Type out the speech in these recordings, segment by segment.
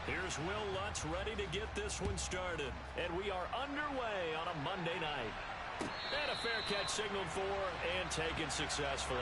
Here's Will Lutz ready to get this one started. And we are underway on a Monday night. And a fair catch signaled for and taken successfully.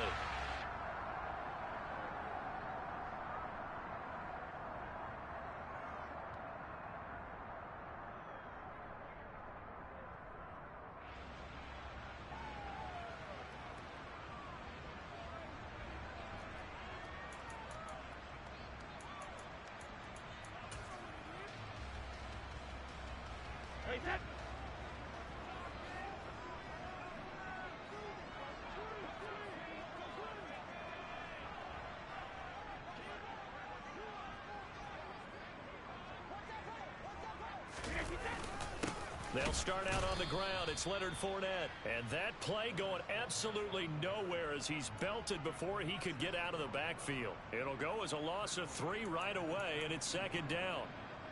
They'll start out on the ground. It's Leonard Fournette. And that play going absolutely nowhere as he's belted before he could get out of the backfield. It'll go as a loss of 3 right away, and it's second down.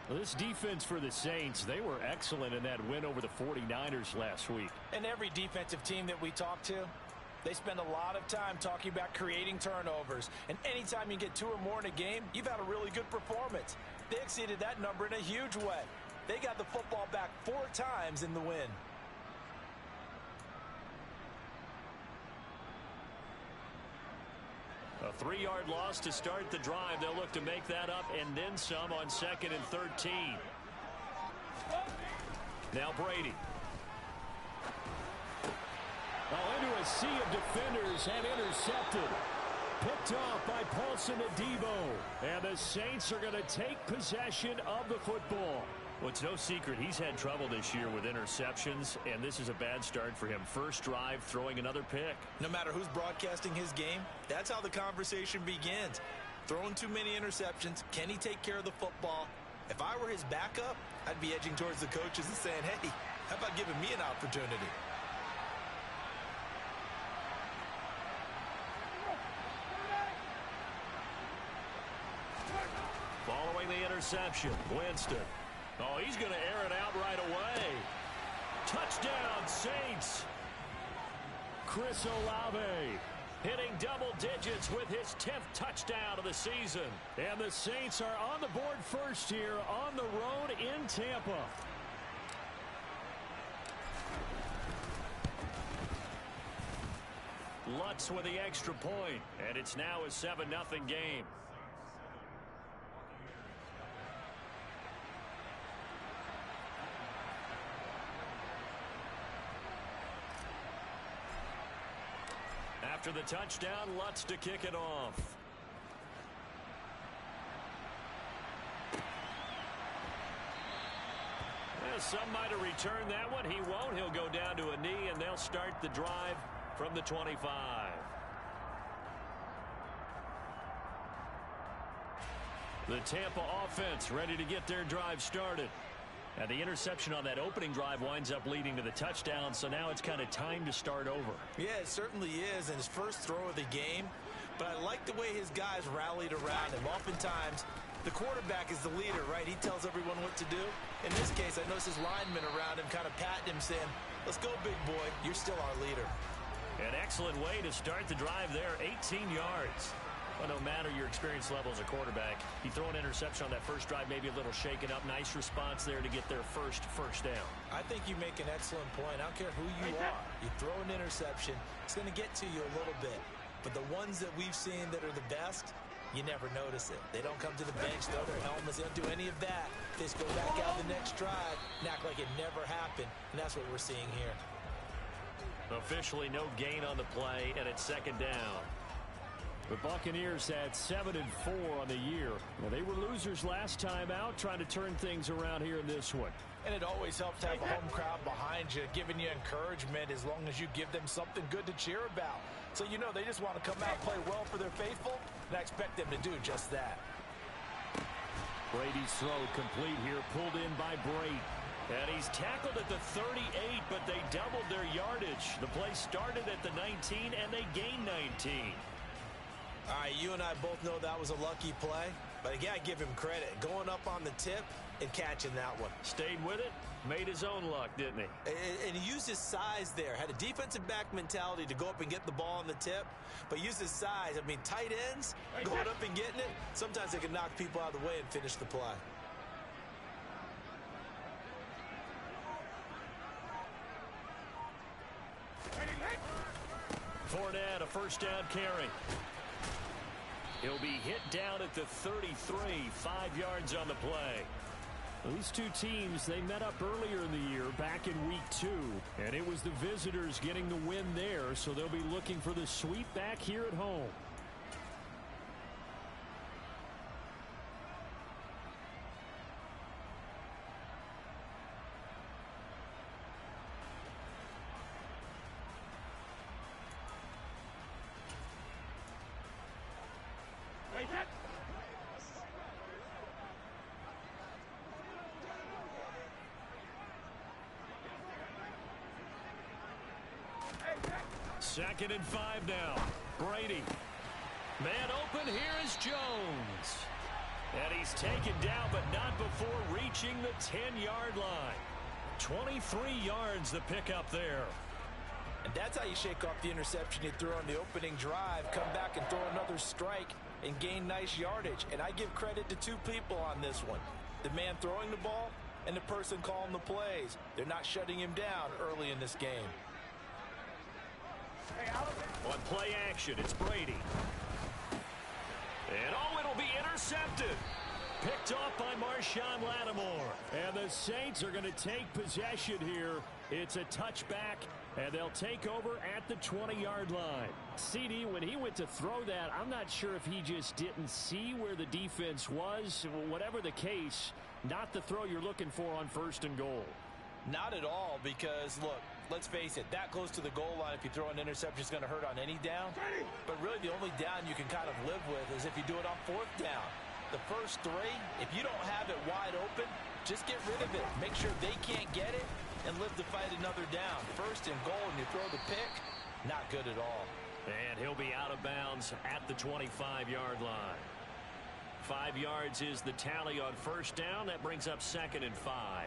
Well, this defense for the Saints, they were excellent in that win over the 49ers last week. And every defensive team that we talk to, they spend a lot of time talking about creating turnovers. And anytime you get 2 or more in a game, you've had a really good performance. They exceeded that number in a huge way. They got the football back 4 times in the win. A 3-yard loss to start the drive. They'll look to make that up and then some on 2nd and 13. Now Brady. Into a sea of defenders and intercepted. Picked off by Paulson Adebo. And the Saints are going to take possession of the football. Well, it's no secret he's had trouble this year with interceptions, and this is a bad start for him. First drive, throwing another pick. No matter who's broadcasting his game, that's how the conversation begins. Throwing too many interceptions, can he take care of the football? If I were his backup, I'd be edging towards the coaches and saying, hey, how about giving me an opportunity? Following the interception, Winston. Oh, he's going to air it out right away. Touchdown, Saints. Chris Olave hitting double digits with his 10th touchdown of the season. And the Saints are on the board first here on the road in Tampa. Lutz with the extra point, and it's now a 7-0 game. After the touchdown, Lutz to kick it off. Well, some might have returned that one. He won't. He'll go down to a knee, and they'll start the drive from the 25. The Tampa offense ready to get their drive started. And the interception on that opening drive winds up leading to the touchdown, so now it's kind of time to start over. Yeah, it certainly is, and his first throw of the game. But I like the way his guys rallied around him. Oftentimes, the quarterback is the leader, right? He tells everyone what to do. In this case, I noticed his linemen around him kind of patting him, saying, let's go, big boy. You're still our leader. An excellent way to start the drive there, 18 yards. Well, no matter your experience level as a quarterback, you throw an interception on that first drive, maybe a little shaken up. Nice response there to get their first down. I think you make an excellent point. I don't care who you are. You throw an interception, it's going to get to you a little bit. But the ones that we've seen that are the best, you never notice it. They don't come to the bench, throw their helmets, they don't do any of that. They just go back out the next drive and act like it never happened. And that's what we're seeing here. Officially no gain on the play, and it's second down. The Buccaneers had 7-4 on the year. Well, they were losers last time out, trying to turn things around here in this one. And it always helps to have a home crowd behind you, giving you encouragement as long as you give them something good to cheer about. So you know they just want to come out and play well for their faithful, and I expect them to do just that. Brady's throw complete here, pulled in by Brady. And he's tackled at the 38, but they doubled their yardage. The play started at the 19, and they gained 19. All right, you and I both know that was a lucky play, but again, I give him credit. Going up on the tip and catching that one. Stayed with it, made his own luck, didn't he? And he used his size there. Had a defensive back mentality to go up and get the ball on the tip, but used his size. I mean, tight ends, going up and getting it, sometimes they can knock people out of the way and finish the play. first down carry. He'll be hit down at the 33, 5 yards on the play. Well, these two teams, they met up earlier in the year, back in week 2, and it was the visitors getting the win there, so they'll be looking for the sweep back here at home. Second and 5 now. Brady. Man open, here is Jones. And he's taken down, but not before reaching the 10-yard line. 23 yards the pickup there. And that's how you shake off the interception you threw on the opening drive, come back and throw another strike and gain nice yardage. And I give credit to two people on this one. The man throwing the ball and the person calling the plays. They're not shutting him down early in this game. On play action, it's Brady. And it'll be intercepted. Picked off by Marshawn Lattimore. And the Saints are going to take possession here. It's a touchback, and they'll take over at the 20-yard line. CD, when he went to throw that, I'm not sure if he just didn't see where the defense was. Whatever the case, not the throw you're looking for on first and goal. Not at all, because, look, let's face it, that close to the goal line, if you throw an interception, is going to hurt on any down. But really, the only down you can kind of live with is if you do it on fourth down. The first three, if you don't have it wide open, just get rid of it. Make sure they can't get it and live to fight another down. First and goal, and you throw the pick, not good at all. And he'll be out of bounds at the 25-yard line. 5 yards is the tally on first down. That brings up second and 5.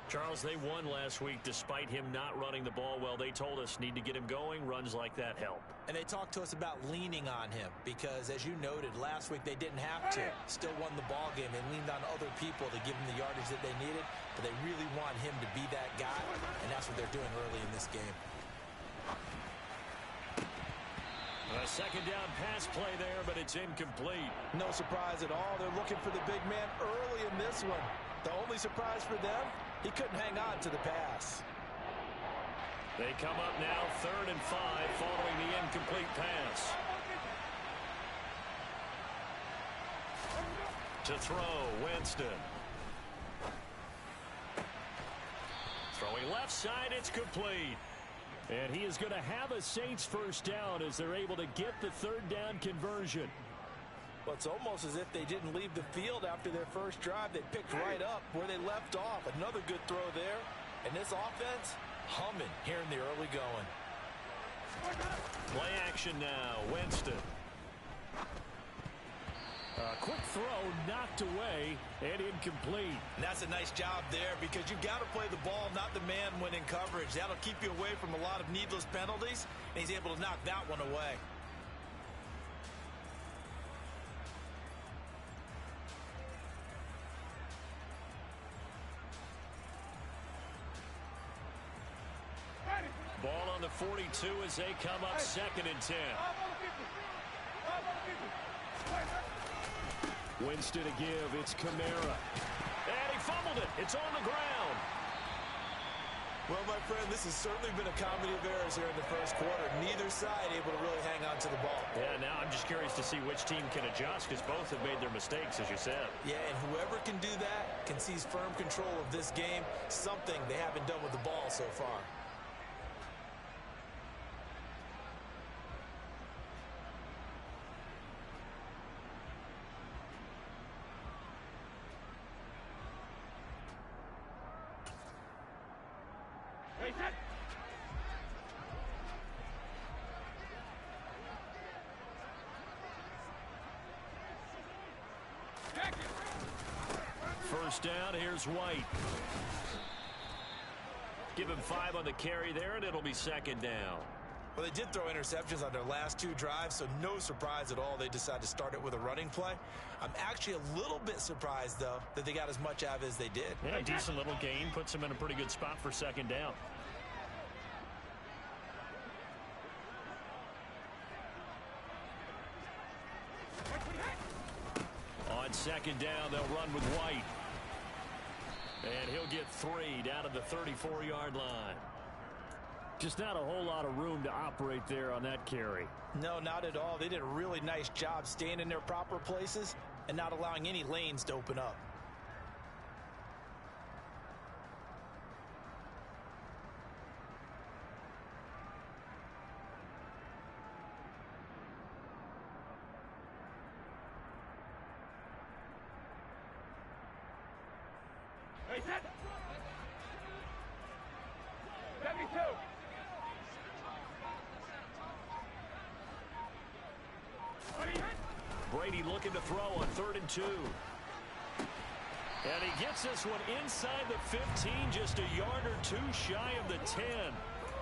Charles, they won last week despite him not running the ball well. They told us need to get him going. Runs like that help. And they talked to us about leaning on him because, as you noted, last week they didn't have to. Still won the ball game. They leaned on other people to give them the yardage that they needed, but they really want him to be that guy, and that's what they're doing early in this game. A second down pass play there, but it's incomplete. No surprise at all. They're looking for the big man early in this one. The only surprise for them, he couldn't hang on to the pass. They come up now 3rd and 5 following the incomplete pass. To throw, Winston. Throwing left side, it's complete. And he is going to have a Saints first down as they're able to get the 3rd down conversion. Well, it's almost as if they didn't leave the field after their first drive. They picked right up where they left off. Another good throw there. And this offense, humming here in the early going. Play action now. Winston. A quick throw knocked away and incomplete. And that's a nice job there because you've got to play the ball, not the man when in coverage. That'll keep you away from a lot of needless penalties. And he's able to knock that one away. Ball on the 42 as they come up 2nd and 10. Winston to give. It's Kamara. And he fumbled it. It's on the ground. Well, my friend, this has certainly been a comedy of errors here in the first quarter. Neither side able to really hang on to the ball. Yeah, now I'm just curious to see which team can adjust because both have made their mistakes, as you said. Yeah, and whoever can do that can seize firm control of this game, something they haven't done with the ball so far. First down, here's White. Give him 5 on the carry there, and it'll be 2nd down. Well, they did throw interceptions on their last 2 drives, so no surprise at all they decided to start it with a running play. I'm actually a little bit surprised, though, that they got as much out of it as they did. Yeah, decent little gain. Puts them in a pretty good spot for 2nd down. on second down. They'll run with White. And he'll get 3 down to the 34-yard line. Just not a whole lot of room to operate there on that carry. No, not at all. They did a really nice job staying in their proper places and not allowing any lanes to open up. Hey, set. 72. Brady looking to throw on 3rd and 2. And he gets this one inside the 15, just a yard or 2 shy of the 10.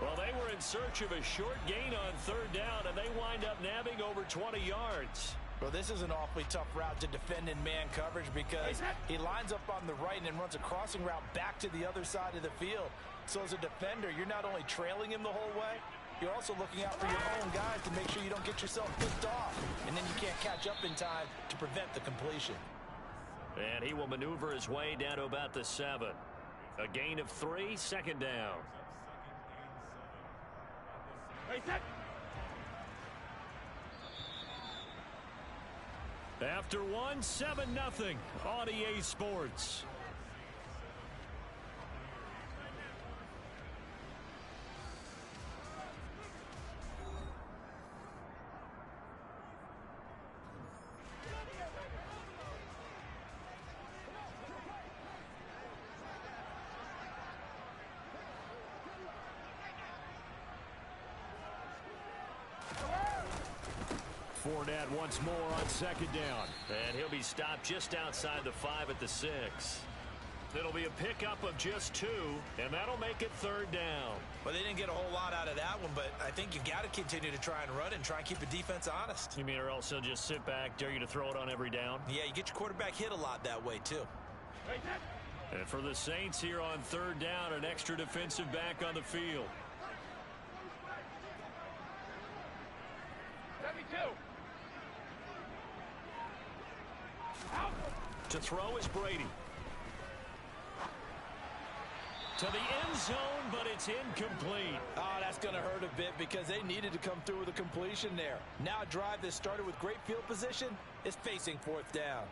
Well, they were in search of a short gain on 3rd down, and they wind up nabbing over 20 yards. Well, this is an awfully tough route to defend in man coverage because he lines up on the right and then runs a crossing route back to the other side of the field. So as a defender, you're not only trailing him the whole way, you're also looking out for your own guys to make sure you don't get yourself picked off. And then you can't catch up in time to prevent the completion. And he will maneuver his way down to about the 7. A gain of 3, 2nd down. Hey, set. After 1, 7-0 on EA Sports. Fournette once more on 2nd down. And he'll be stopped just outside the 5 at the 6. It'll be a pickup of just 2, and that'll make it 3rd down. Well, they didn't get a whole lot out of that one, but I think you got to continue to try and run and try and keep the defense honest. You mean or else they'll just sit back, dare you to throw it on every down? Yeah, you get your quarterback hit a lot that way, too. Hey, set. And for the Saints here on 3rd down, an extra defensive back on the field. 72. To throw is Brady. To the end zone, but it's incomplete. Oh, that's going to hurt a bit because they needed to come through with a completion there. Now a drive that started with great field position is facing 4th down.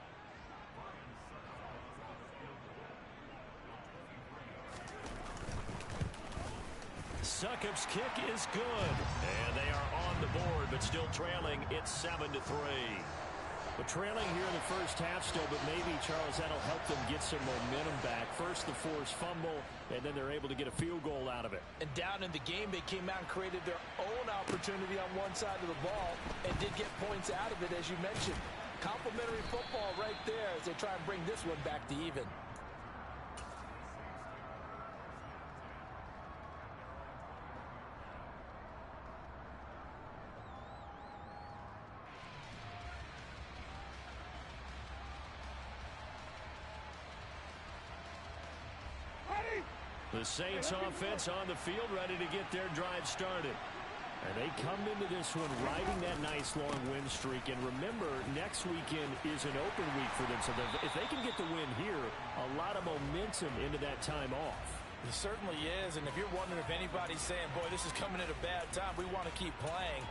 Succop's kick is good. And they are on the board, but still trailing. It's 7-3. But trailing here in the first half still, but maybe, Charles, that'll help them get some momentum back. First, the forced fumble, and then they're able to get a field goal out of it. And down in the game, they came out and created their own opportunity on one side of the ball and did get points out of it, as you mentioned. Complimentary football right there as they try and bring this one back to even. The Saints offense on the field ready to get their drive started. And they come into this one riding that nice long win streak. And remember, next weekend is an open week for them. So if they can get the win here, a lot of momentum into that time off. It certainly is. And if you're wondering if anybody's saying, boy, this is coming at a bad time, we want to keep playing,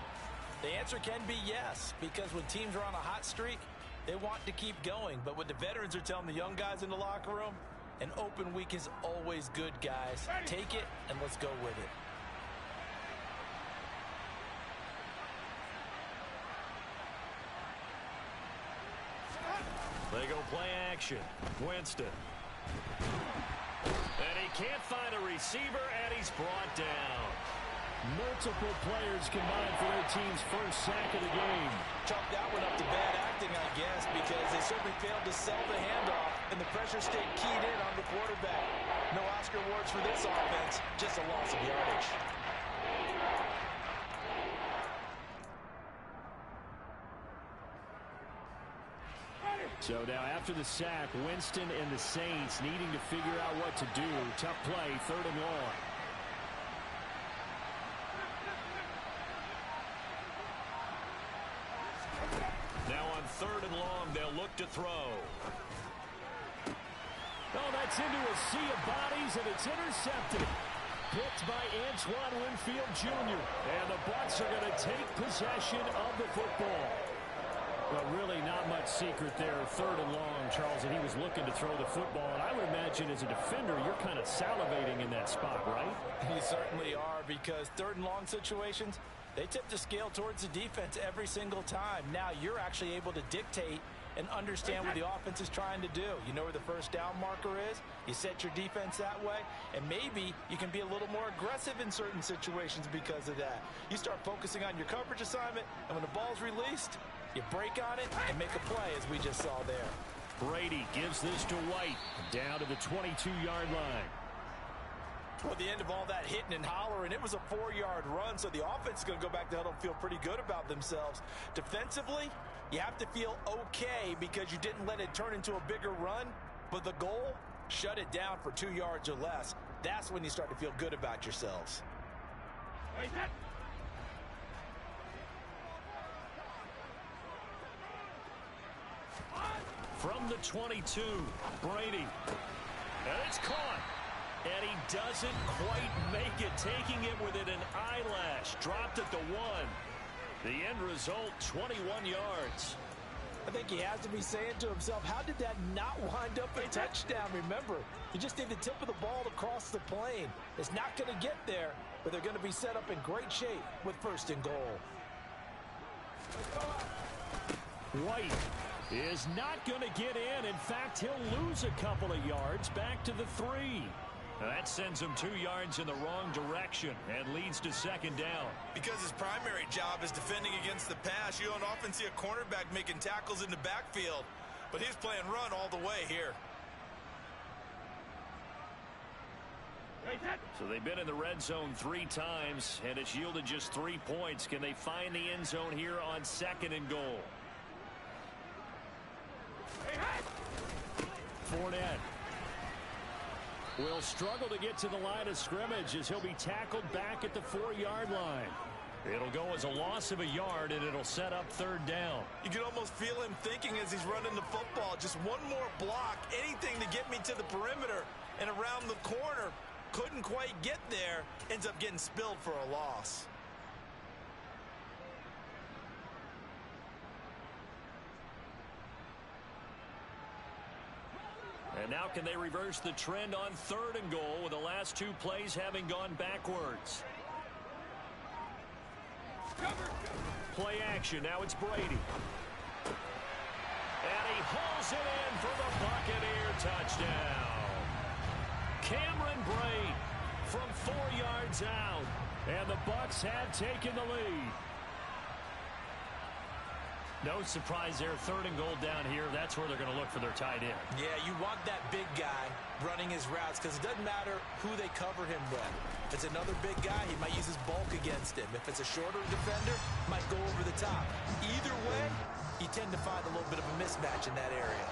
the answer can be yes. Because when teams are on a hot streak, they want to keep going. But what the veterans are telling the young guys in the locker room, an open week is always good, guys. Take it, and let's go with it. They go play action. Winston. And he can't find a receiver, and he's brought down. Multiple players combined for their team's first sack of the game. Chalk that one up to bad acting, I guess, because they certainly failed to sell the handoff, and the pressure stayed keyed in on the quarterback. No Oscar awards for this offense, just a loss of yardage. So now after the sack, Winston and the Saints needing to figure out what to do. Tough play, 3rd and long. Now on on 3rd and long. They'll look to throw. Oh, that's into a sea of bodies, and it's intercepted. Picked by Antoine Winfield Jr. And the Bucs are going to take possession of the football. Well, really not much secret there. 3rd and long, Charles, and he was looking to throw the football. And I would imagine as a defender, you're kind of salivating in that spot, right? You certainly are, because 3rd and long situations, they tip the scale towards the defense every single time. Now you're actually able to dictate and understand what the offense is trying to do. You know where the first down marker is. You set your defense that way, and maybe you can be a little more aggressive in certain situations because of that. You start focusing on your coverage assignment, and when the ball's released, you break on it and make a play, as we just saw there. Brady gives this to White, down to the 22-yard line. Well, the end of all that hitting and hollering, it was a 4-yard run, so the offense is going to go back to huddle and feel pretty good about themselves. Defensively, you have to feel okay because you didn't let it turn into a bigger run, but the goal, shut it down for 2 yards or less. That's when you start to feel good about yourselves. From the 22, Brady. And it's caught. And he doesn't quite make it, taking it within an eyelash. Dropped at the 1. The end result, 21 yards. I think he has to be saying to himself, how did that not wind up a touchdown? Remember, you just need the tip of the ball to cross the plane. It's not going to get there, but they're going to be set up in great shape with 1st and goal. White is not going to get in. In fact, he'll lose a couple of yards back to the 3. That sends him 2 yards in the wrong direction and leads to 2nd down. Because his primary job is defending against the pass, you don't often see a cornerback making tackles in the backfield. But he's playing run all the way here. So they've been in the red zone 3 times, and it's yielded just 3 points. Can they find the end zone here on 2nd and goal? Fournette will struggle to get to the line of scrimmage as he'll be tackled back at the 4-yard line. It'll go as a loss of a yard, and it'll set up 3rd down. You can almost feel him thinking as he's running the football. Just one more block, anything to get me to the perimeter and around the corner. Couldn't quite get there. Ends up getting spilled for a loss. And now can they reverse the trend on 3rd and goal with the last 2 plays having gone backwards? Play action. Now it's Brady. And he hauls it in for the Buccaneer touchdown. Cameron Brate from 4 yards out. And the Bucs have taken the lead. No surprise there. 3rd and goal down here. That's where they're going to look for their tight end. Yeah, you want that big guy running his routes because it doesn't matter who they cover him with. If it's another big guy, he might use his bulk against him. If it's a shorter defender, might go over the top. Either way, you tend to find a little bit of a mismatch in that area.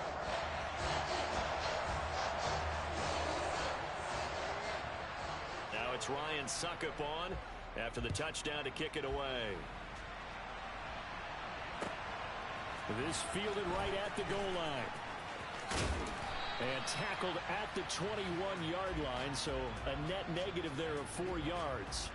Now it's Ryan Suckup on after the touchdown to kick it away. This fielded right at the goal line. And tackled at the 21-yard line, so a net negative there of 4 yards.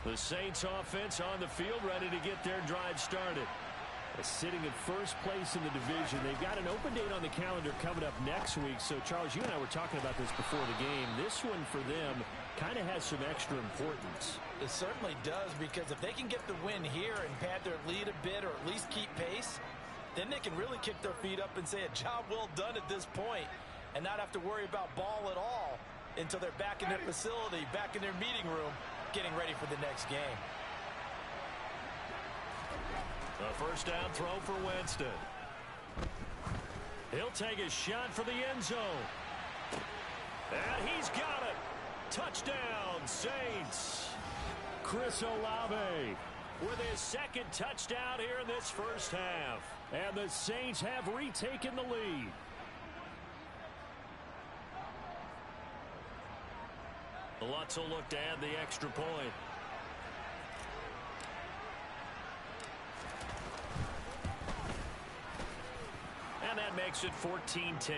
The Saints offense on the field, ready to get their drive started. Sitting in first place in the division. They've got an open date on the calendar coming up next week. So, Charles, you and I were talking about this before the game. This one for them kind of has some extra importance. It certainly does, because if they can get the win here and pad their lead a bit or at least keep pace, then they can really kick their feet up and say a job well done at this point and not have to worry about ball at all until they're back in their facility, back in their meeting room, getting ready for the next game. A first down throw for Winston. He'll take a shot for the end zone. And he's got it. Touchdown, Saints. Chris Olave with his second touchdown here in this first half. And the Saints have retaken the lead. Lutz will look to add the extra point. And that makes it 14-10.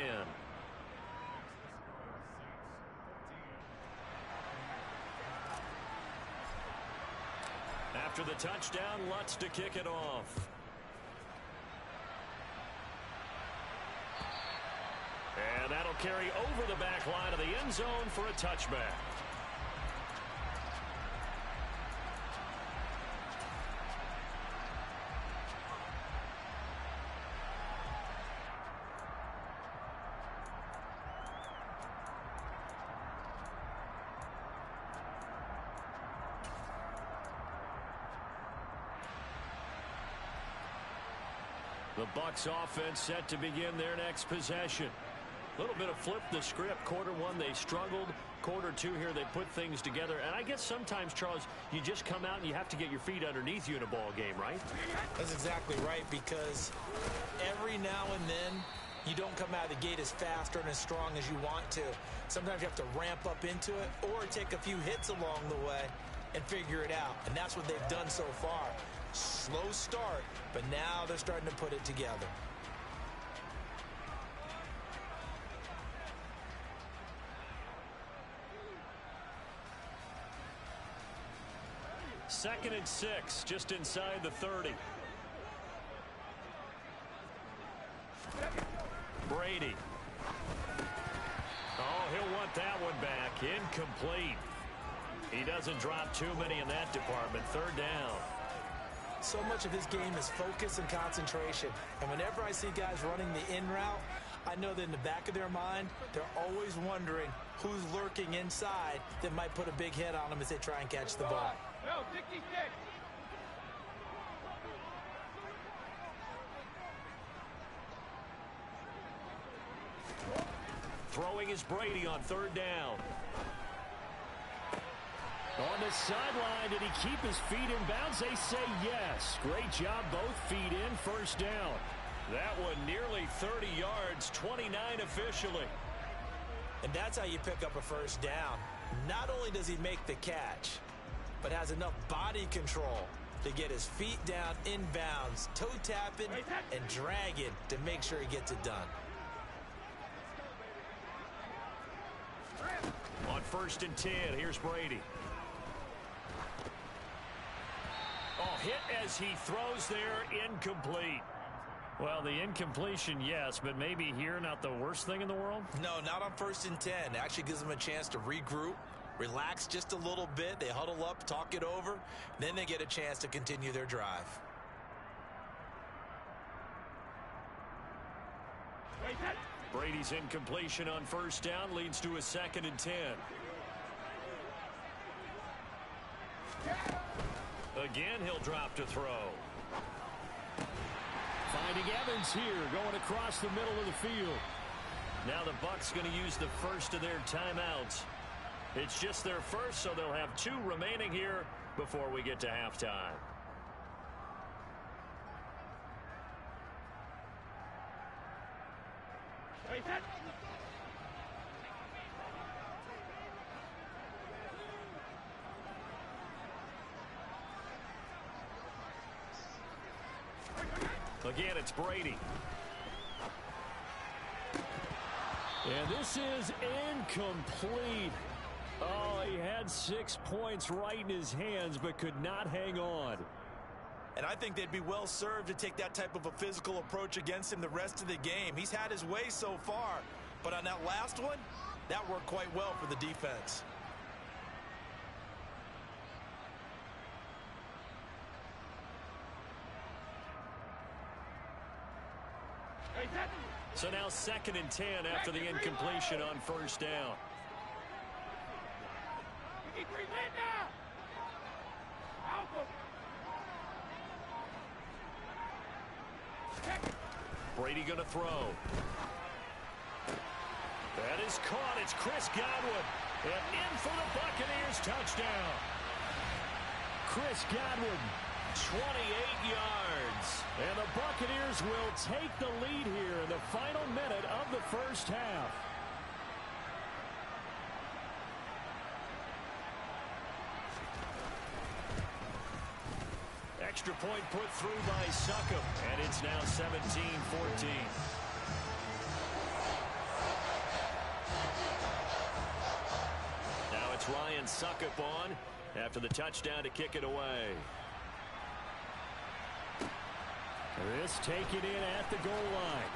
After the touchdown, Lutz to kick it off. And that'll carry over the back line of the end zone for a touchback. The Bucs offense set to begin their next possession. A little bit of flip the script. Quarter one, they struggled. Quarter two here, they put things together. And I guess sometimes, Charles, you just come out and you have to get your feet underneath you in a ball game, right? That's exactly right, because every now and then you don't come out of the gate as fast or as strong as you want to. Sometimes you have to ramp up into it or take a few hits along the way and figure it out. And that's what they've done so far. Slow start, but now they're starting to put it together. Second and 6, just inside the 30. Brady. Oh, he'll want that one back. Incomplete. He doesn't drop too many in that department. Third down. So much of this game is focus and concentration. And whenever I see guys running the in route, I know that in the back of their mind, they're always wondering who's lurking inside that might put a big hit on them as they try and catch the ball. No, 66. Throwing is Brady on third down. On the sideline, did he keep his feet in bounds? They say yes. Great job, both feet in, first down. That one nearly 30 yards, 29 officially. And that's how you pick up a first down. Not only does he make the catch, but has enough body control to get his feet down in bounds, toe tapping and dragging to make sure he gets it done. On first and 10, here's Brady. Oh, hit as he throws there, incomplete. Well, the incompletion, yes, but maybe here not the worst thing in the world? No, not on first and 10. It actually gives them a chance to regroup, relax just a little bit. They huddle up, talk it over, then they get a chance to continue their drive. Brady's incompletion on first down leads to a second and 10. Again, he'll drop to throw. Finding Evans here, going across the middle of the field. Now the Bucs going to use the first of their timeouts. It's just their first, so they'll have 2 remaining here before we get to halftime. Again, it's Brady. And this is incomplete. Oh, he had 6 points right in his hands, but could not hang on. And I think they'd be well served to take that type of a physical approach against him the rest of the game. He's had his way so far, but on that last one, that worked quite well for the defense. So now second and 10 after the incompletion on first down. Brady going to throw. That is caught. It's Chris Godwin. And in for the Buccaneers touchdown. Chris Godwin, 28 yards. And the Buccaneers will take the lead here in the final minute of the first half. Extra point put through by Succop, and it's now 17-14. Now it's Ryan Succop on after the touchdown to kick it away. This taken in at the goal line.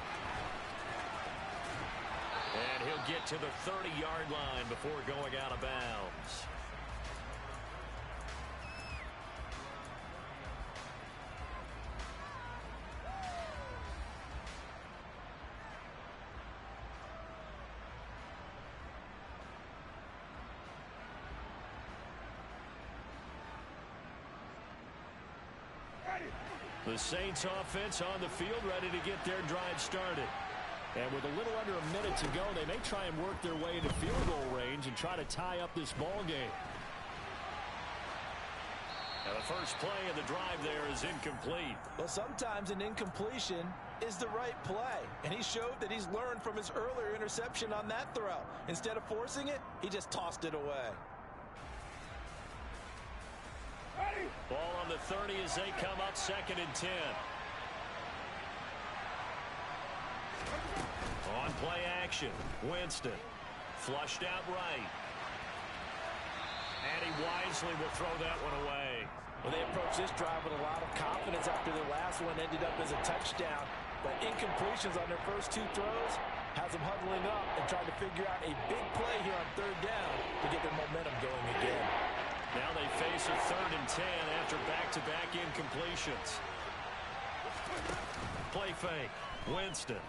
And he'll get to the 30-yard line before going out of bounds. The Saints offense on the field ready to get their drive started. And with a little under a minute to go, they may try and work their way into field goal range and try to tie up this ball game. Now the first play of the drive there is incomplete. Well, sometimes an incompletion is the right play. And he showed that he's learned from his earlier interception on that throw. Instead of forcing it, he just tossed it away. Ball on the 30 as they come up 2nd and 10. On play action, Winston. Flushed out right. And he wisely will throw that one away. Well, they approached this drive with a lot of confidence after their last one ended up as a touchdown. But incompletions on their first 2 throws has them huddling up and trying to figure out a big play here on 3rd down to get their momentum going again. Now they face a 3rd and 10 after back-to-back incompletions. Play fake. Winston.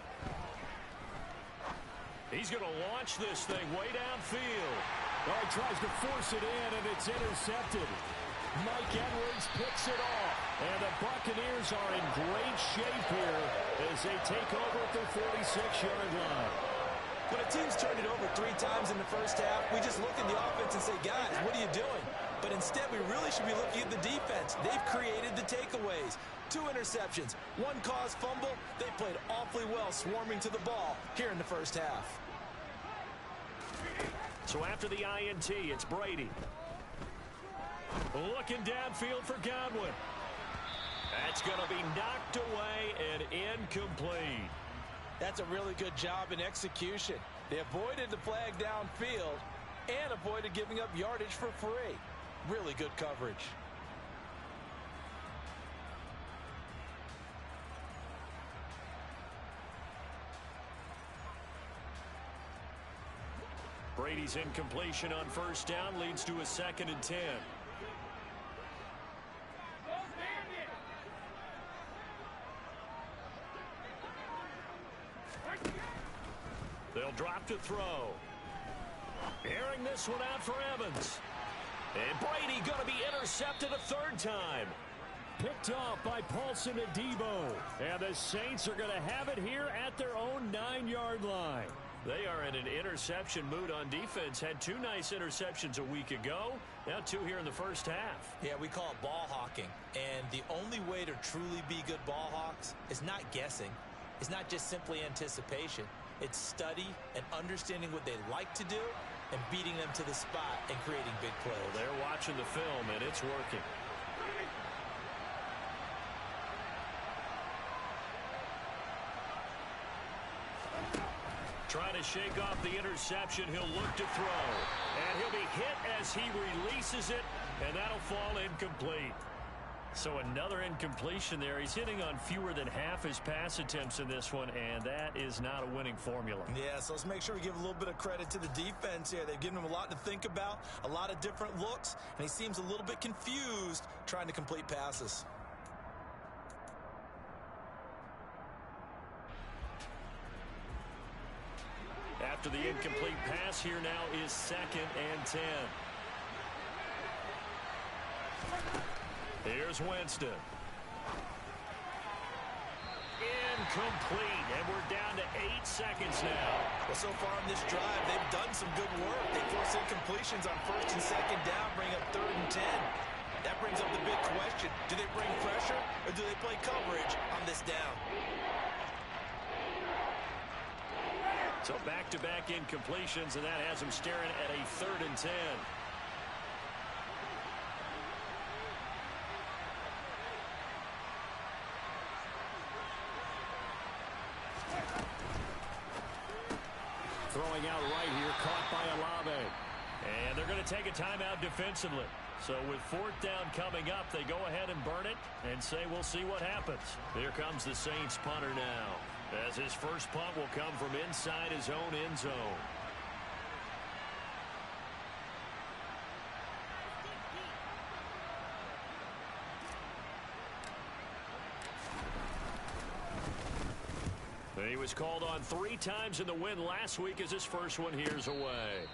He's going to launch this thing way downfield. Oh, he tries to force it in, and it's intercepted. Mike Edwards picks it off. And the Buccaneers are in great shape here as they take over at their 46-yard line. When a team's turned it over 3 times in the first half, we just look at the offense and say, guys, what are you doing? But instead, we really should be looking at the defense. They've created the takeaways. 2 interceptions, 1 caused fumble. They played awfully well swarming to the ball here in the first half. So after the INT, it's Brady. Looking downfield for Godwin. That's going to be knocked away and incomplete. That's a really good job in execution. They avoided the flag downfield and avoided giving up yardage for free. Really good coverage. Brady's incompletion on 1st down leads to a 2nd and 10. They'll drop to throw. Airing this one out for Evans. And Brady going to be intercepted a 3rd time. Picked off by Paulson Adebo. And the Saints are going to have it here at their own 9-yard line. They are in an interception mood on defense. Had 2 nice interceptions a week ago. Now 2 here in the first half. Yeah, we call it ball hawking. And the only way to truly be good ball hawks is not guessing. It's not just simply anticipation. It's study and understanding what they like to do and beating them to the spot and creating big plays. Well, they're watching the film, and it's working. Trying to shake off the interception. He'll look to throw. And he'll be hit as he releases it, and that'll fall incomplete. So another incompletion there. He's hitting on fewer than half his pass attempts in this one, and that is not a winning formula. Yeah, so let's make sure we give a little bit of credit to the defense here. They've given him a lot to think about, a lot of different looks, and he seems a little bit confused trying to complete passes. After the incomplete pass, here now is 2nd and 10. Here's Winston. incomplete, and we're down to 8 seconds now. Well, so far on this drive, they've done some good work. They force incompletions on 1st and 2nd down, bring up 3rd and 10. That brings up the big question. Do they bring pressure, or do they play coverage on this down? So back-to-back incompletions, and that has them staring at a 3rd and 10. Throwing out right here, caught by Olave. And they're going to take a timeout defensively. So with 4th down coming up, they go ahead and burn it and say we'll see what happens. Here comes the Saints punter now, as his first punt will come from inside his own end zone. He was called on 3 times in the win last week as his first one here's away.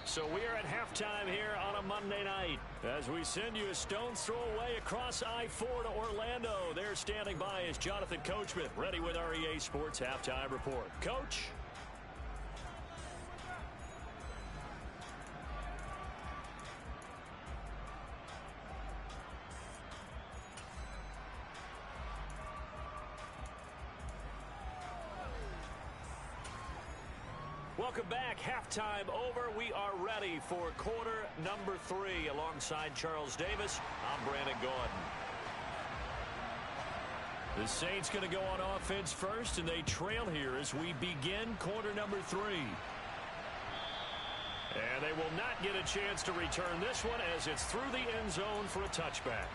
So we are at halftime here on a Monday night as we send you a stone's throw away across I-4 to Orlando. There standing by is Jonathan Coachman, ready with our EA Sports Halftime Report. Coach? Welcome back. Halftime over. We are ready for quarter number 3. Alongside Charles Davis, I'm Brandon Gordon. The Saints going to go on offense first, and they trail here as we begin quarter number 3. And they will not get a chance to return this one as it's through the end zone for a touchback.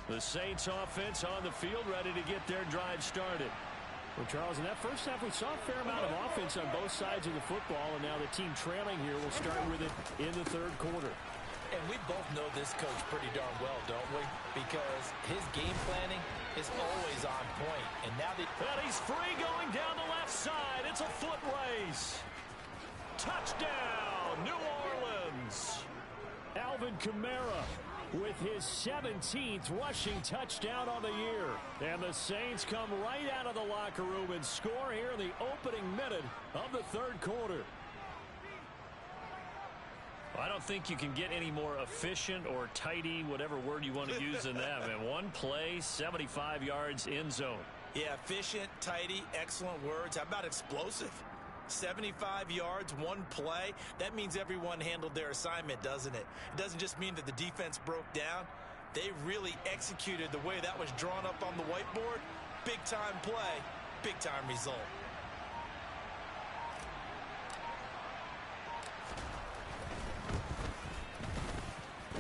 The Saints offense on the field, ready to get their drive started. Well, Charles, in that first half, we saw a fair amount of offense on both sides of the football, and now the team trailing here will start with it in the 3rd quarter. And we both know this coach pretty darn well, don't we? Because his game planning is always on point. And now and he's free going down the left side. It's a foot race. Touchdown, New Orleans. Alvin Kamara with his 17th rushing touchdown on the year. And the Saints come right out of the locker room and score here in the opening minute of the 3rd quarter. I don't think you can get any more efficient or tidy, whatever word you want to use in that. Man, one play, 75 yards, end zone. Yeah, efficient, tidy, excellent words. How about explosive? 75 yards, one play. That means everyone handled their assignment, doesn't it? It doesn't just mean that the defense broke down. They really executed the way that was drawn up on the whiteboard. Big-time play, big-time result.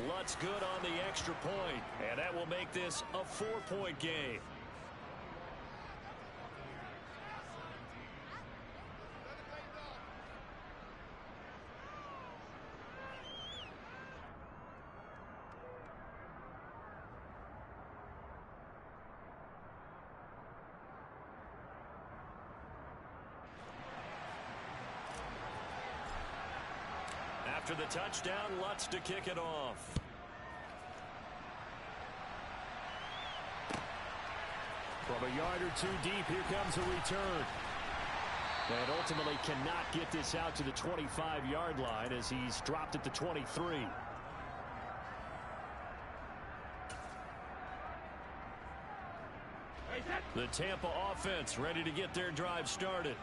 Lutz good on the extra point, and that will make this a 4-point game. After the touchdown, Lutz to kick it off. From a yard or 2 deep, here comes a return. And ultimately cannot get this out to the 25-yard line as he's dropped at the 23. The Tampa offense ready to get their drive started.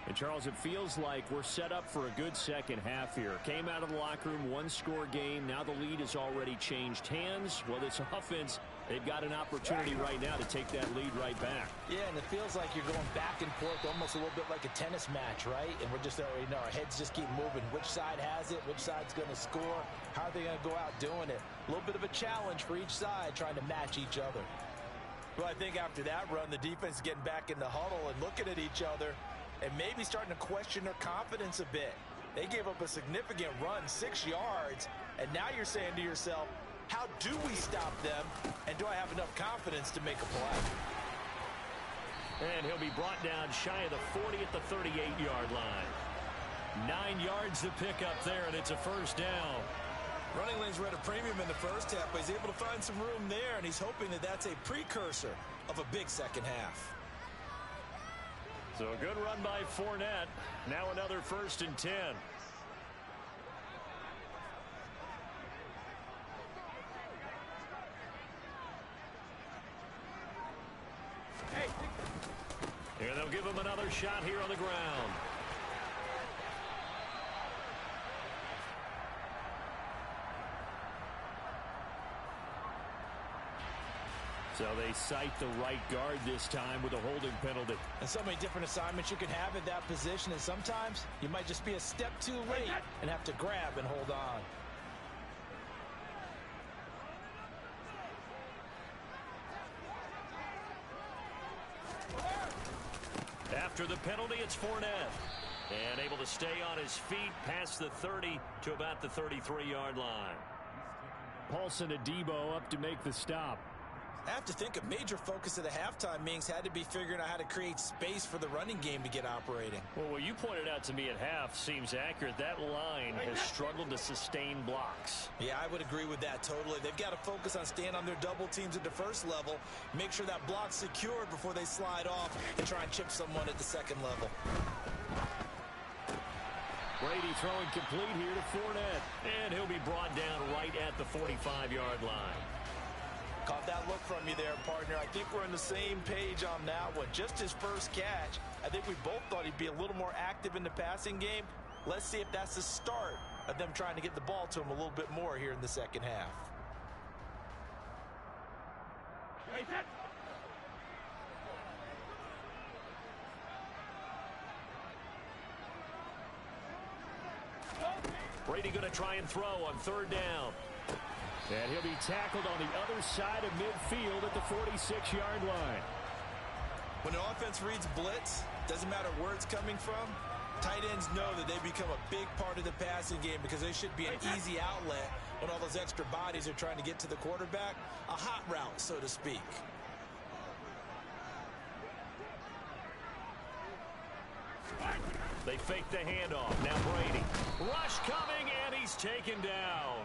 And, Charles, it feels like we're set up for a good second half here. Came out of the locker room, 1-score game. Now the lead has already changed hands. Well, this offense, they've got an opportunity right now to take that lead right back. Yeah, and it feels like you're going back and forth almost a little bit like a tennis match, right? And we're just already know our heads just keep moving. Which side has it? Which side's going to score? How are they going to go out doing it? A little bit of a challenge for each side trying to match each other. Well, I think after that run, the defense is getting back in the huddle and looking at each other and maybe starting to question their confidence a bit. They gave up a significant run, 6 yards, and now you're saying to yourself, how do we stop them, and do I have enough confidence to make a play? And he'll be brought down shy of the 40 at the 38-yard line. 9 yards to pick up there, and it's a first down. Running lanes were at a premium in the first half, but he's able to find some room there, and he's hoping that that's a precursor of a big second half. So a good run by Fournette. Now another 1st and 10. And they'll give him another shot here on the ground. So they cite the right guard this time with a holding penalty. And so many different assignments you can have at that position, and sometimes you might just be a step too late and have to grab and hold on. After the penalty, it's Fournette. And able to stay on his feet past the 30 to about the 33-yard line. Paulson Adebo up to make the stop. I have to think a major focus of the halftime meetings had to be figuring out how to create space for the running game to get operating. Well, what you pointed out to me at half seems accurate. That line has struggled to sustain blocks. Yeah, I would agree with that totally. They've got to focus on staying on their double teams at the first level, make sure that block's secured before they slide off and try and chip someone at the second level. Brady throwing complete here to Fournette. And he'll be brought down right at the 45-yard line. Caught that look from you there, partner. I think we're on the same page on that one. Just his first catch. I think we both thought he'd be a little more active in the passing game. Let's see if that's the start of them trying to get the ball to him a little bit more here in the second half. Brady going to try and throw on 3rd down. And he'll be tackled on the other side of midfield at the 46-yard line. When the offense reads blitz, doesn't matter where it's coming from, tight ends know that they become a big part of the passing game because they should be an easy outlet when all those extra bodies are trying to get to the quarterback. A hot route, so to speak. They fake the handoff. Now Brady. Rush coming, and he's taken down.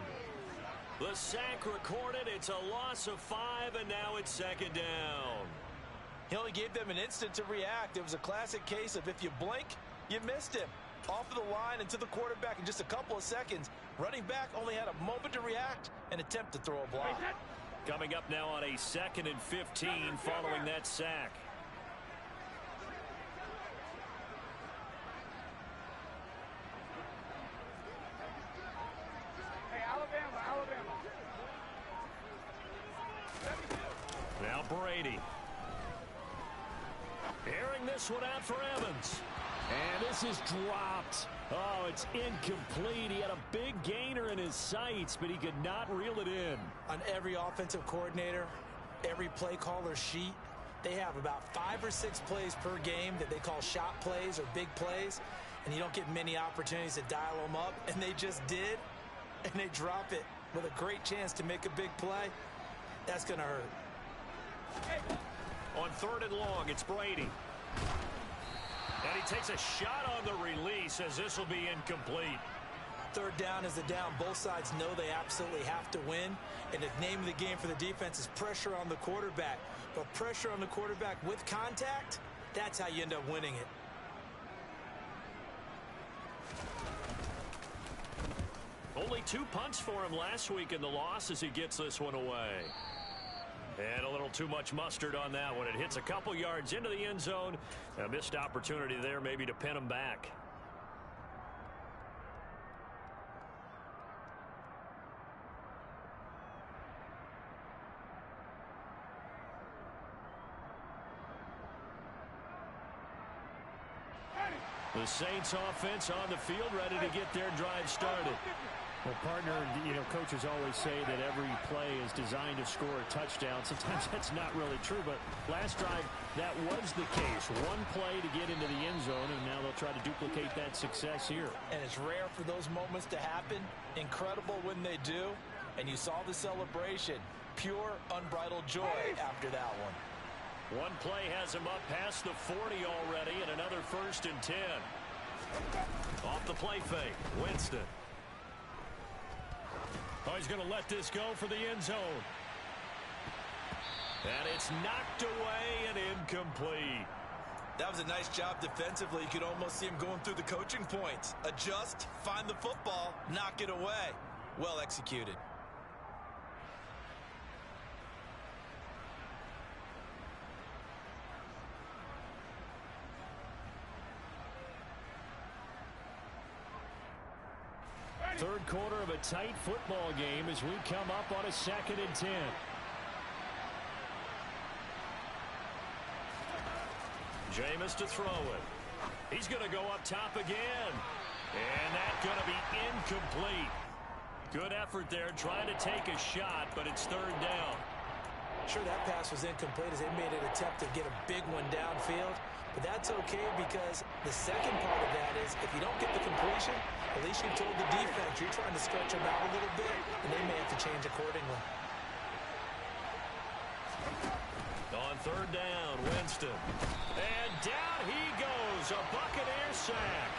The sack recorded. It's a loss of 5, and now it's 2nd down. He only gave them an instant to react. It was a classic case of if you blink, you missed him. Off of the line and to the quarterback in just a couple of seconds. Running back only had a moment to react and attempt to throw a block. Coming up now on a 2nd and 15 following that sack. Now Brady. Airing this one out for Evans. And this is dropped. Oh, it's incomplete. He had a big gainer in his sights, but he could not reel it in. On every offensive coordinator, every play caller sheet, they have about 5 or 6 plays per game that they call shot plays or big plays, and you don't get many opportunities to dial them up, and they just did, and they drop it with a great chance to make a big play. That's going to hurt. On 3rd and long, it's Brady. And he takes a shot on the release as this will be incomplete. 3rd down is the down. Both sides know they absolutely have to win. And the name of the game for the defense is pressure on the quarterback. But pressure on the quarterback with contact, that's how you end up winning it. Only 2 punts for him last week in the loss as he gets this one away. And a little too much mustard on that one. It hits a couple yards into the end zone. A missed opportunity there maybe to pin him back. The Saints offense on the field ready to get their drive started. Well, partner, coaches always say that every play is designed to score a touchdown. Sometimes that's not really true, but last drive, that was the case. One play to get into the end zone, and now they'll try to duplicate that success here. And it's rare for those moments to happen. Incredible when they do. And you saw the celebration. Pure, unbridled joy after that one. One play has him up past the 40 already, and another 1st and 10. Off the play fake, Winston. Oh, he's going to let this go for the end zone. And it's knocked away and incomplete. That was a nice job defensively. You could almost see him going through the coaching points. Adjust, find the football, knock it away. Well executed. Third quarter of a tight football game as we come up on a 2nd and 10. Jameis to throw it. He's going to go up top again. And that's going to be incomplete. Good effort there trying to take a shot, but it's 3rd down. Sure, that pass was incomplete as they made an attempt to get a big one downfield. But that's okay because the second part of that is if you don't get the completion, at least you told the defense you're trying to stretch them out a little bit, and they may have to change accordingly. On 3rd down, Winston. And down he goes, a Buccaneer sack.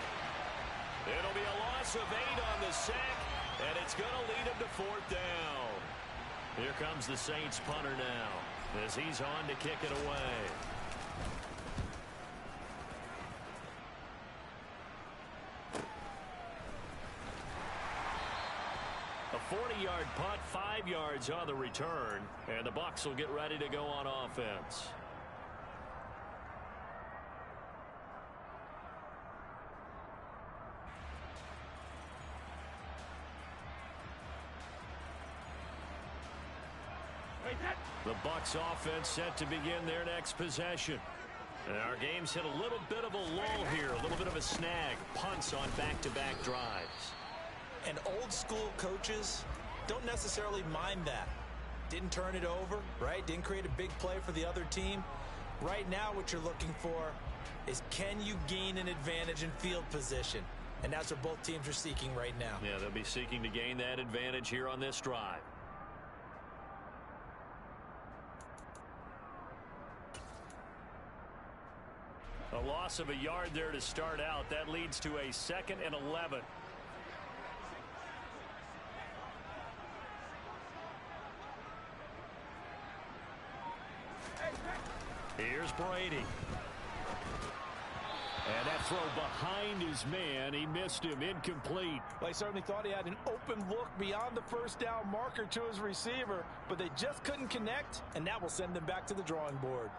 It'll be a loss of 8 on the sack, and it's going to lead him to 4th down. Here comes the Saints punter now as he's on to kick it away. A 40-yard punt, 5 yards on the return, and the Bucs will get ready to go on offense. The Bucs offense set to begin their next possession. And our game's hit a little bit of a lull here, a little bit of a snag. Punts on back-to-back drives. And old school coaches don't necessarily mind that. Didn't turn it over, right? Didn't create a big play for the other team. Right now what you're looking for is can you gain an advantage in field position? And that's what both teams are seeking right now. Yeah, they'll be seeking to gain that advantage here on this drive. A loss of a yard there to start out. That leads to a 2nd and 11. Here's Brady. And that throw behind his man. He missed him. Incomplete. Well, he certainly thought he had an open look beyond the 1st down marker to his receiver, but they just couldn't connect, and that will send them back to the drawing board.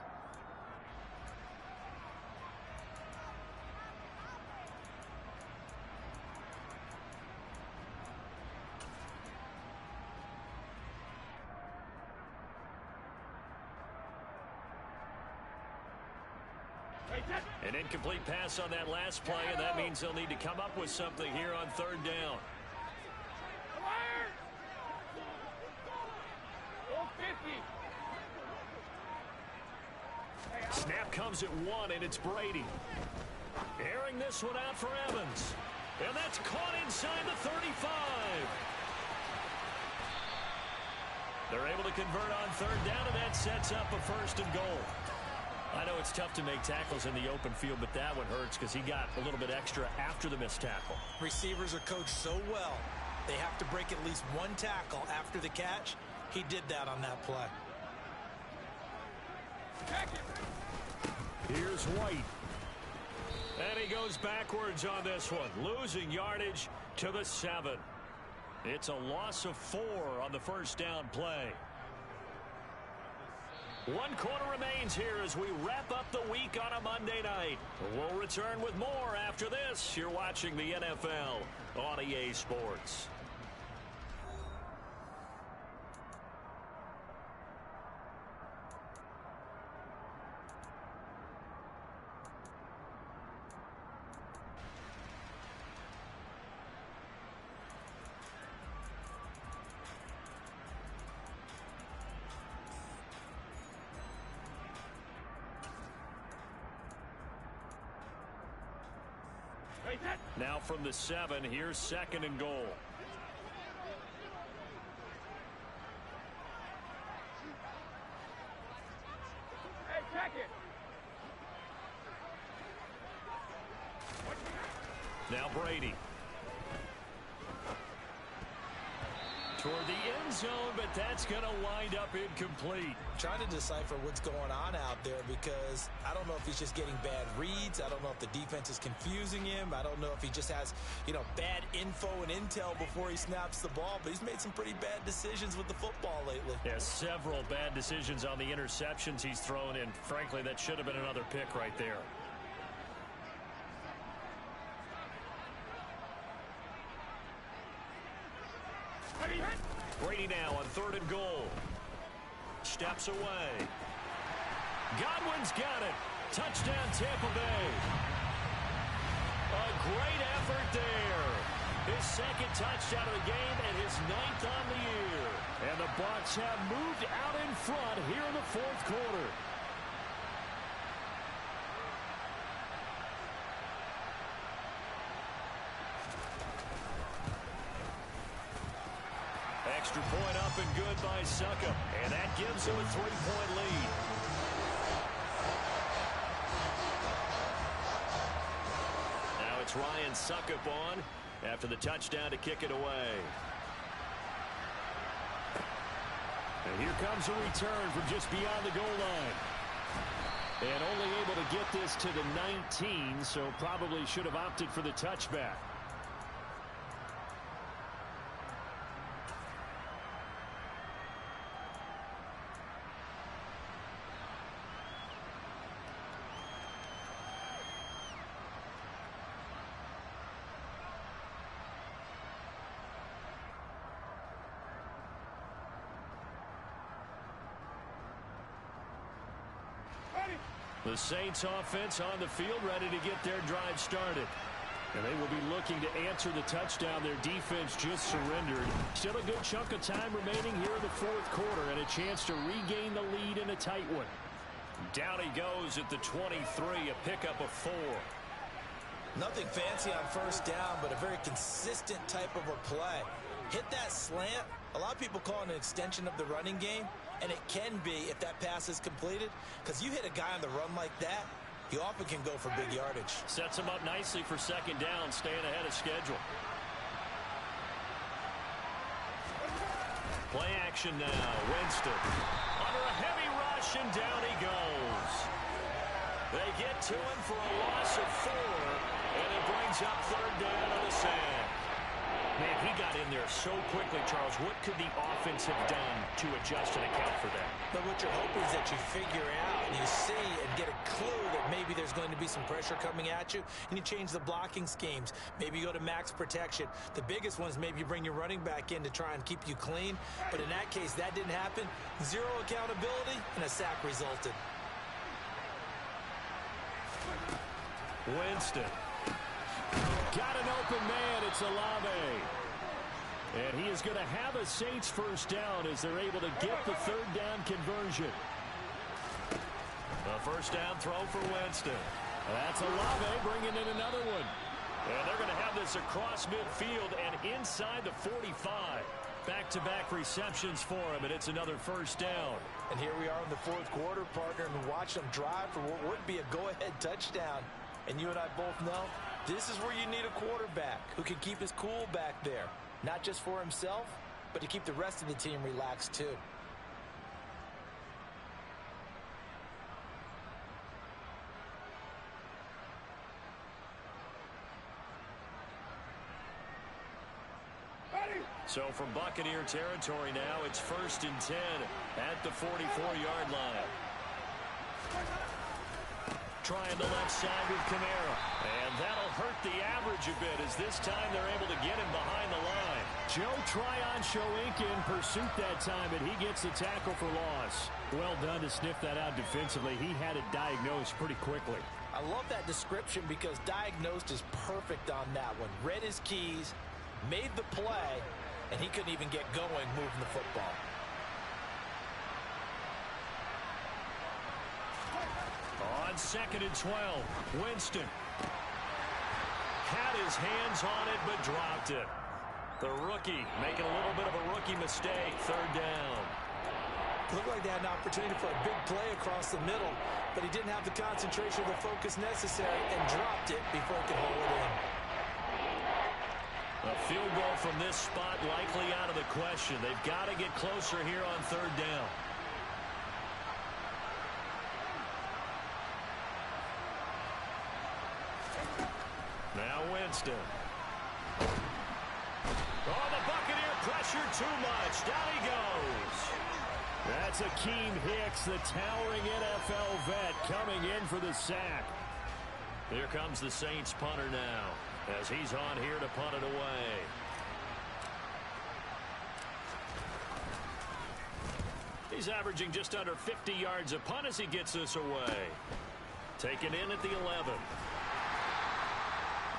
An incomplete pass on that last play, and that means they'll need to come up with something here on 3rd down. Snap comes at 1, and it's Brady. Airing this one out for Evans. And that's caught inside the 35. They're able to convert on 3rd down, and that sets up a 1st and goal. I know it's tough to make tackles in the open field, but that one hurts because he got a little bit extra after the missed tackle. Receivers are coached so well, they have to break at least one tackle after the catch. He did that on that play. Here's White. And he goes backwards on this one, losing yardage to the 7. It's a loss of 4 on the 1st down play. 1 quarter remains here as we wrap up the week on a Monday night. We'll return with more after this. You're watching the NFL on EA Sports. Now from the 7, here's 2nd and goal. Now Brady. Toward the end zone, but that's going to wind up incomplete. Trying to decipher what's going on out there because I don't know if he's just getting bad reads. I don't know if the defense is confusing him. I don't know if he just has, bad info and intel before he snaps the ball. But he's made some pretty bad decisions with the football lately. Yeah, several bad decisions on the interceptions he's thrown in. Frankly, that should have been another pick right there. Brady now on 3rd and goal. Steps away. Godwin's got it. Touchdown, Tampa Bay. A great effort there. His 2nd touchdown of the game and his 9th on the year. And the Bucs have moved out in front here in the 4th quarter. Extra point up and good by Succop. And that gives him a 3-point lead. Now it's Ryan Succop on after the touchdown to kick it away. And here comes a return from just beyond the goal line. And only able to get this to the 19, so probably should have opted for the touchback. The Saints offense on the field ready to get their drive started. And they will be looking to answer the touchdown their defense just surrendered. Still a good chunk of time remaining here in the 4th quarter and a chance to regain the lead in a tight one. Down he goes at the 23, a pickup of 4. Nothing fancy on 1st down, but a very consistent type of a play. Hit that slant. A lot of people call it an extension of the running game, and it can be if that pass is completed, because you hit a guy on the run like that, you often can go for big yardage. Sets him up nicely for 2nd down, staying ahead of schedule. Play action now. Winston under a heavy rush, and down he goes. They get to him for a loss of 4, and it brings up 3rd down on the sand. Man, he got in there so quickly, Charles. What could the offense have done to adjust and account for that? But what you're hoping is that you figure out and you see and get a clue that maybe there's going to be some pressure coming at you, and you change the blocking schemes. Maybe you go to max protection. The biggest one is maybe you bring your running back in to try and keep you clean. But in that case, that didn't happen. 0 accountability, and a sack resulted. Winston. Got an open man. It's Olave. And he is going to have a Saints 1st down as they're able to get the 3rd down conversion. The 1st down throw for Winston. That's Olave bringing in another one. And they're going to have this across midfield and inside the 45. Back-to-back receptions for him, and it's another 1st down. And here we are in the 4th quarter, partner, and watch them drive for what would be a go-ahead touchdown. And you and I both know this is where you need a quarterback who can keep his cool back there. Not just for himself, but to keep the rest of the team relaxed too. So from Buccaneer territory now, it's 1st and 10 at the 44-yard line. Trying the left side with Kamara. And that'll hurt the average a bit as this time they're able to get him behind the line. Joe Tryon-Shoyinka in pursuit that time, and he gets the tackle for loss. Well done to sniff that out defensively. He had it diagnosed pretty quickly. I love that description because diagnosed is perfect on that one. Read his keys, made the play, and he couldn't even get going moving the football. On 2nd and 12, Winston had his hands on it but dropped it. The rookie making a little bit of a rookie mistake. 3rd down. Looked like they had an opportunity for a big play across the middle, but he didn't have the concentration or the focus necessary and dropped it before he could hold it in. A field goal from this spot likely out of the question. They've got to get closer here on third down. Now Winston. Oh, the Buccaneer pressure too much. Down he goes. That's Akeem Hicks, the towering NFL vet, coming in for the sack. Here comes the Saints punter now, as he's on here to punt it away. He's averaging just under 50 yards a punt as he gets this away. Taken in at the 11.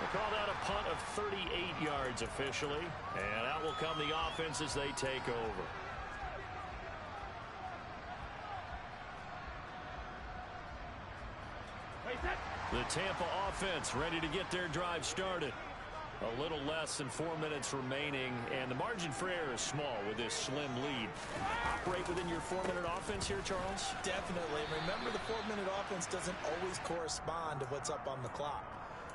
They call that a punt of 38 yards officially, and out will come the offense as they take over. The Tampa offense ready to get their drive started. A little less than 4 minutes remaining, and the margin for error is small with this slim lead. Operate within your 4-minute offense here, Charles? Definitely. Remember, the 4-minute offense doesn't always correspond to what's up on the clock.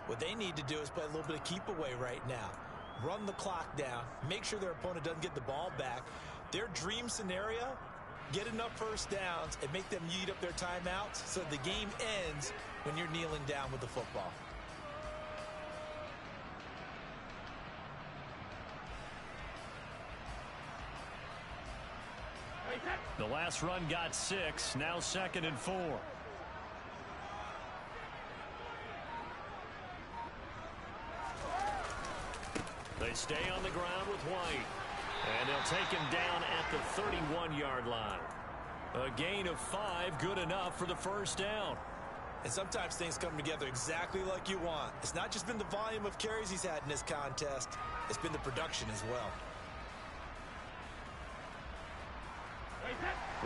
What they need to do is play a little bit of keep away right now. Run the clock down. Make sure their opponent doesn't get the ball back. Their dream scenario, get enough first downs and make them eat up their timeouts so the game ends when you're kneeling down with the football. The last run got 6, now 2nd and 4. They stay on the ground with White. And they'll take him down at the 31-yard line. A gain of 5, good enough for the first down. And sometimes things come together exactly like you want. It's not just been the volume of carries he's had in this contest. It's been the production as well.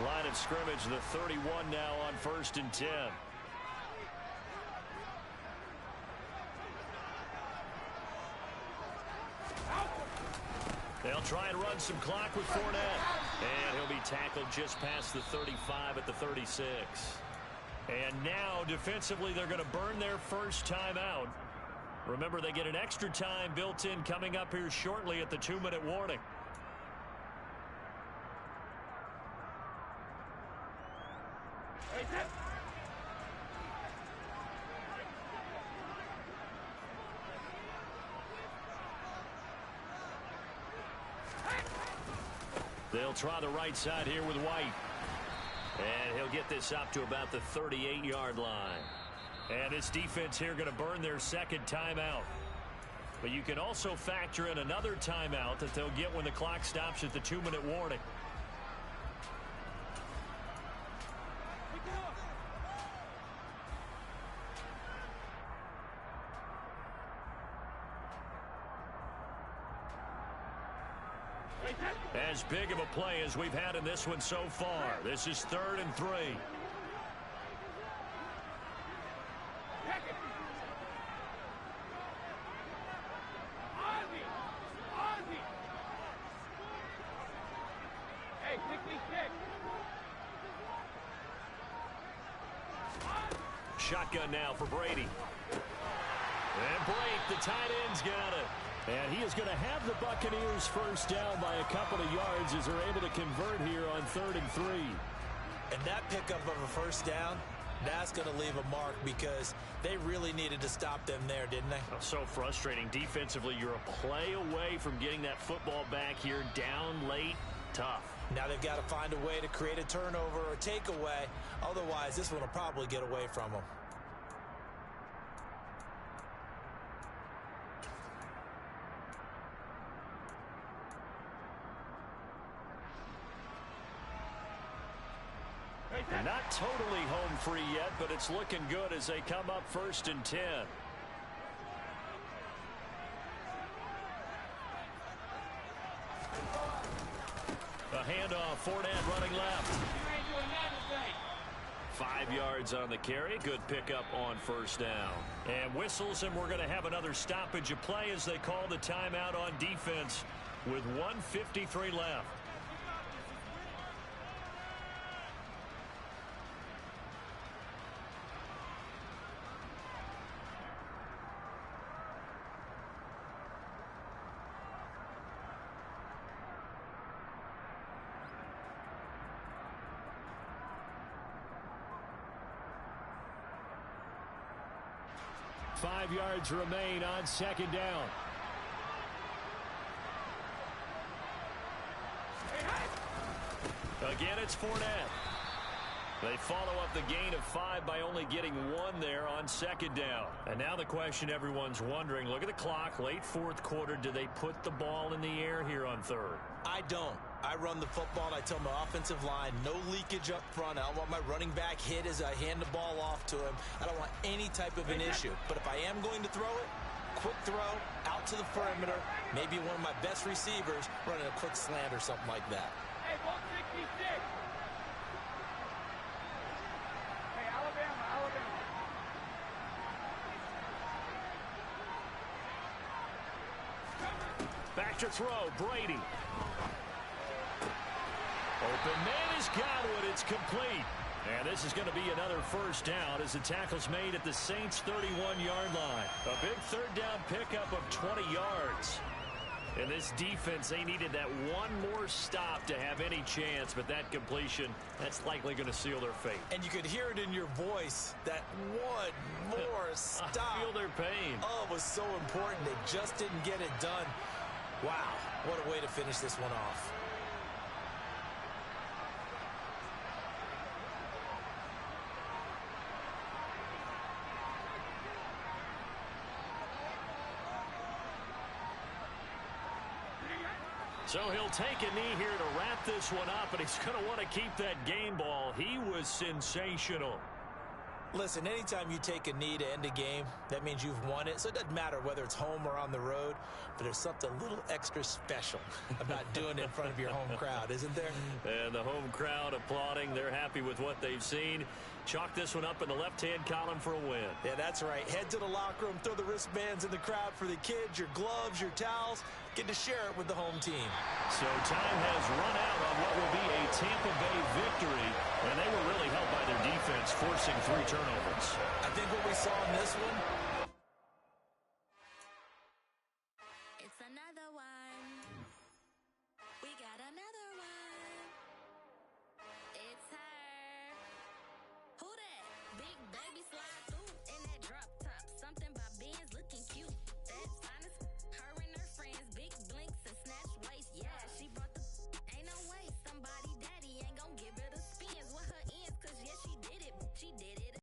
Line of scrimmage, the 31 now on 1st and 10. They'll try and run some clock with Fournette. And he'll be tackled just past the 35 at the 36. And now, defensively, they're going to burn their first timeout. Remember, they get an extra time built in coming up here shortly at the 2-minute warning. They'll try the right side here with White. And he'll get this up to about the 38-yard line. And this defense here going to burn their second timeout. But you can also factor in another timeout that they'll get when the clock stops at the 2-minute warning. As big of a play as we've had in this one so far. This is 3rd and 3. Shotgun now for Brady. And Blake, the tight end's got it. And he is going to have the Buccaneers first down by a couple of yards as they're able to convert here on 3rd and 3. And that pickup of a first down, that's going to leave a mark because they really needed to stop them there, didn't they? So frustrating. Defensively, you're a play away from getting that football back here down late. Tough. Now they've got to find a way to create a turnover or takeaway. Otherwise, this one will probably get away from them. Not totally home free yet, but it's looking good as they come up 1st and 10. A handoff, Fournette running left. 5 yards on the carry. Good pickup on first down. And whistles, and we're going to have another stoppage of play as they call the timeout on defense with 1:53 left. 5 yards remain on second down. Again, it's Fournette. They follow up the gain of 5 by only getting 1 there on second down. And now the question everyone's wondering, look at the clock, late fourth quarter, do they put the ball in the air here on third? I don't. I run the football, and I tell my offensive line, no leakage up front. I don't want my running back hit as I hand the ball off to him. I don't want any type of an issue. But if I am going to throw it, quick throw, out to the perimeter, maybe one of my best receivers running a quick slant or something like that. Hey, ball 66. Hey, Alabama, Alabama. Back to throw, Brady. Open man has got it. It's complete. And this is going to be another first down as the tackle's made at the Saints' 31-yard line. A big third down pickup of 20 yards. And this defense, they needed that one more stop to have any chance, but that completion, that's likely going to seal their fate. And you could hear it in your voice, that one more stop. I feel their pain. Oh, it was so important. They just didn't get it done. Wow, what a way to finish this one off. So he'll take a knee here to wrap this one up, and he's going to want to keep that game ball. He was sensational. Listen, anytime you take a knee to end a game, that means you've won it. So it doesn't matter whether it's home or on the road, but there's something a little extra special about doing it in front of your home crowd, isn't there? And the home crowd applauding. They're happy with what they've seen. Chalk this one up in the left-hand column for a win. Yeah, that's right. Head to the locker room, throw the wristbands in the crowd for the kids, your gloves, your towels. Get to share it with the home team. So time has run out on what will be a Tampa Bay victory, and they were really helped by their defense, forcing 3 turnovers. I think what we saw in this one, It's another one.